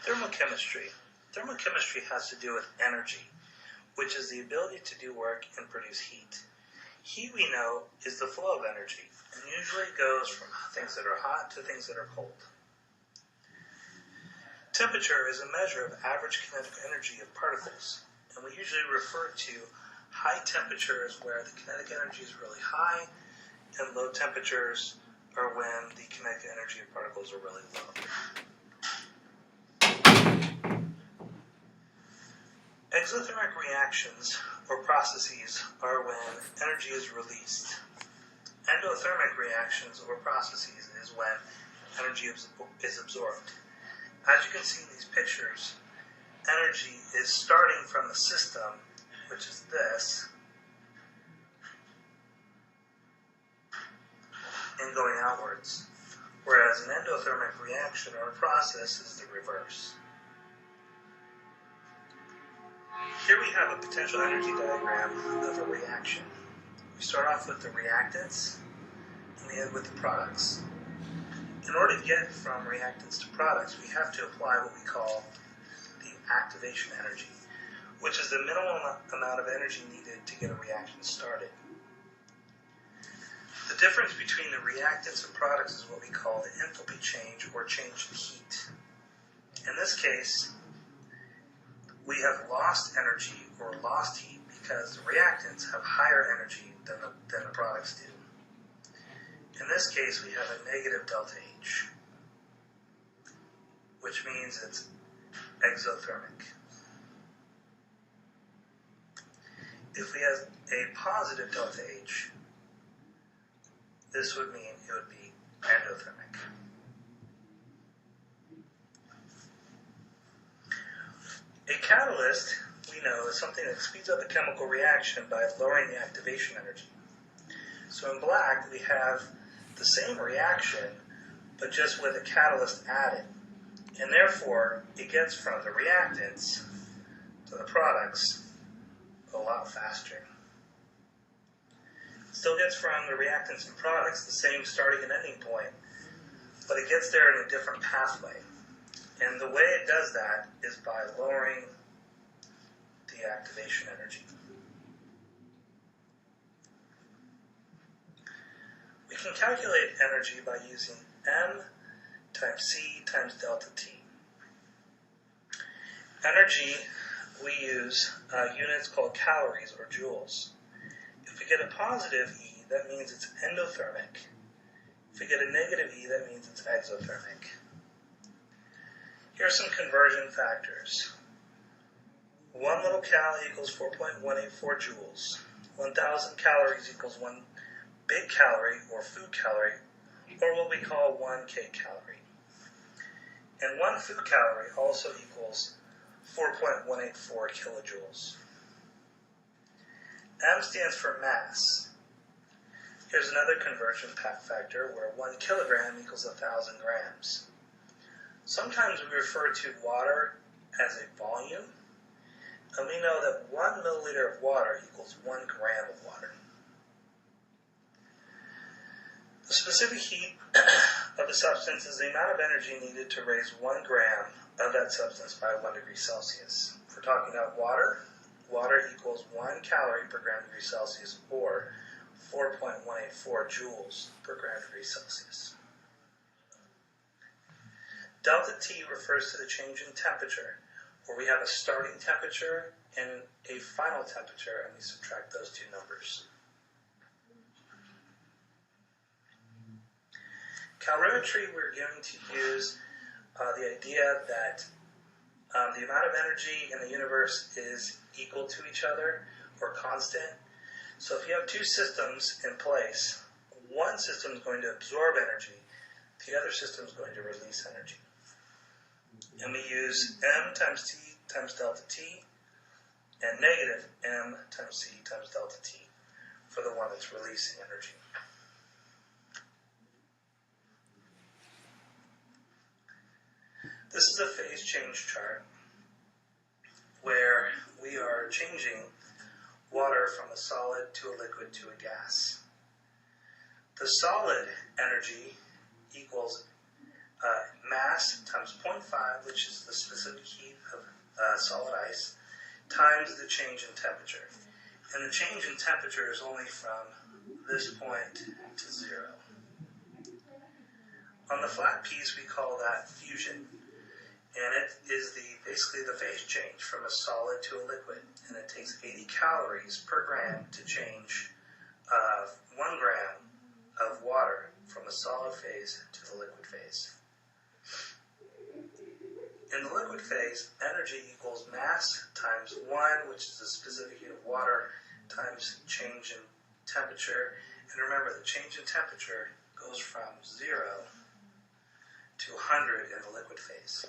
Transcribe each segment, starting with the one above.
Thermochemistry. Thermochemistry has to do with energy, which is the ability to do work and produce heat. Heat, we know, is the flow of energy, and usually goes from things that are hot to things that are cold. Temperature is a measure of average kinetic energy of particles, and we usually refer to high temperatures where the kinetic energy is really high, and low temperatures are when the kinetic energy of particles are really low. Exothermic reactions or processes are when energy is released. Endothermic reactions or processes is when energy is absorbed. As you can see in these pictures, energy is starting from the system, which is this, and going outwards, whereas an endothermic reaction or process is the reverse. Here we have a potential energy diagram of a reaction. We start off with the reactants, and we end with the products. In order to get from reactants to products, we have to apply what we call the activation energy, which is the minimum amount of energy needed to get a reaction started. The difference between the reactants and products is what we call the enthalpy change or change in heat. In this case, we have lost energy or lost heat because the reactants have higher energy than the products do. In this case, we have a negative delta H, which means it's exothermic. If we have a positive delta H, this would mean it would be endothermic. A catalyst, we know, is something that speeds up a chemical reaction by lowering the activation energy. So in black, we have the same reaction, but just with a catalyst added. And therefore, it gets from the reactants to the products a lot faster. It still gets from the reactants and products the same starting and ending point, but it gets there in a different pathway. And the way it does that is by lowering the activation energy. We can calculate energy by using M times C times delta T. Energy, we use units called calories or joules. If we get a positive E, that means it's endothermic. If we get a negative E, that means it's exothermic. Here are some conversion factors. 1 little cal equals 4.184 joules. 1,000 calories equals 1 big calorie or food calorie, or what we call 1 kcalorie. And 1 food calorie also equals 4.184 kilojoules. M stands for mass. Here's another conversion factor where 1 kilogram equals 1,000 grams. Sometimes we refer to water as a volume, and we know that 1 milliliter of water equals 1 gram of water. The specific heat of a substance is the amount of energy needed to raise 1 gram of that substance by 1 degree Celsius. If we're talking about water, water equals 1 calorie per gram degree Celsius, or 4.184 joules per gram degree Celsius. Delta T refers to the change in temperature, where we have a starting temperature and a final temperature, and we subtract those two numbers. Calorimetry, we're going to use the idea that the amount of energy in the universe is equal to each other or constant. So if you have two systems in place, one system is going to absorb energy, the other system is going to release energy. And we use M times T times delta T and negative M times C times delta T for the one that's releasing energy. This is a phase change chart where we are changing water from a solid to a liquid to a gas. The solid energy equals mass times 0.5, which is the specific heat of solid ice, times the change in temperature. And the change in temperature is only from this point to 0. On the flat piece, we call that fusion. And it is basically the phase change from a solid to a liquid. And it takes 80 calories per gram to change 1 gram of water from a solid phase to the liquid phase. In the liquid phase, energy equals mass times 1, which is the specific heat of water, times change in temperature. And remember, the change in temperature goes from 0 to 100 in the liquid phase.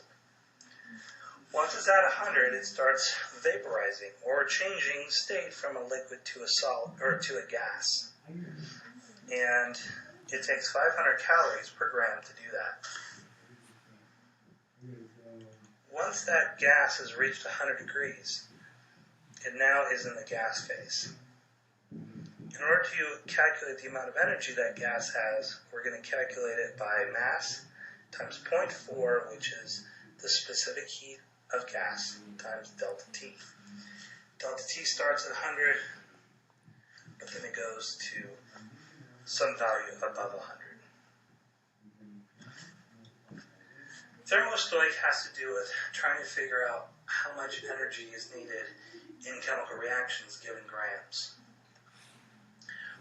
Once it's at 100, it starts vaporizing or changing state from a liquid to a solid or to a gas. And it takes 500 calories per gram to do that. Once that gas has reached 100 degrees, it now is in the gas phase. In order to calculate the amount of energy that gas has, we're going to calculate it by mass times 0.4, which is the specific heat of gas, times delta T. Delta T starts at 100, but then it goes to some value above 100. Thermostoic has to do with trying to figure out how much energy is needed in chemical reactions given grams.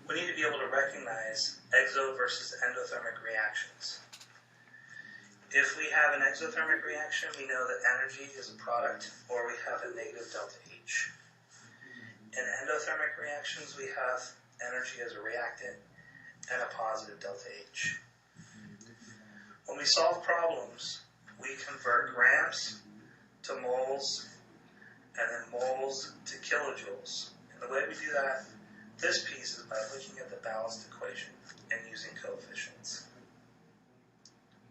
We need to be able to recognize exo versus endothermic reactions. If we have an exothermic reaction, we know that energy is a product, or we have a negative delta H. In endothermic reactions, we have energy as a reactant and a positive delta H. When we solve problems, we convert grams to moles, and then moles to kilojoules. And the way we do that, this piece, is by looking at the balanced equation and using coefficients.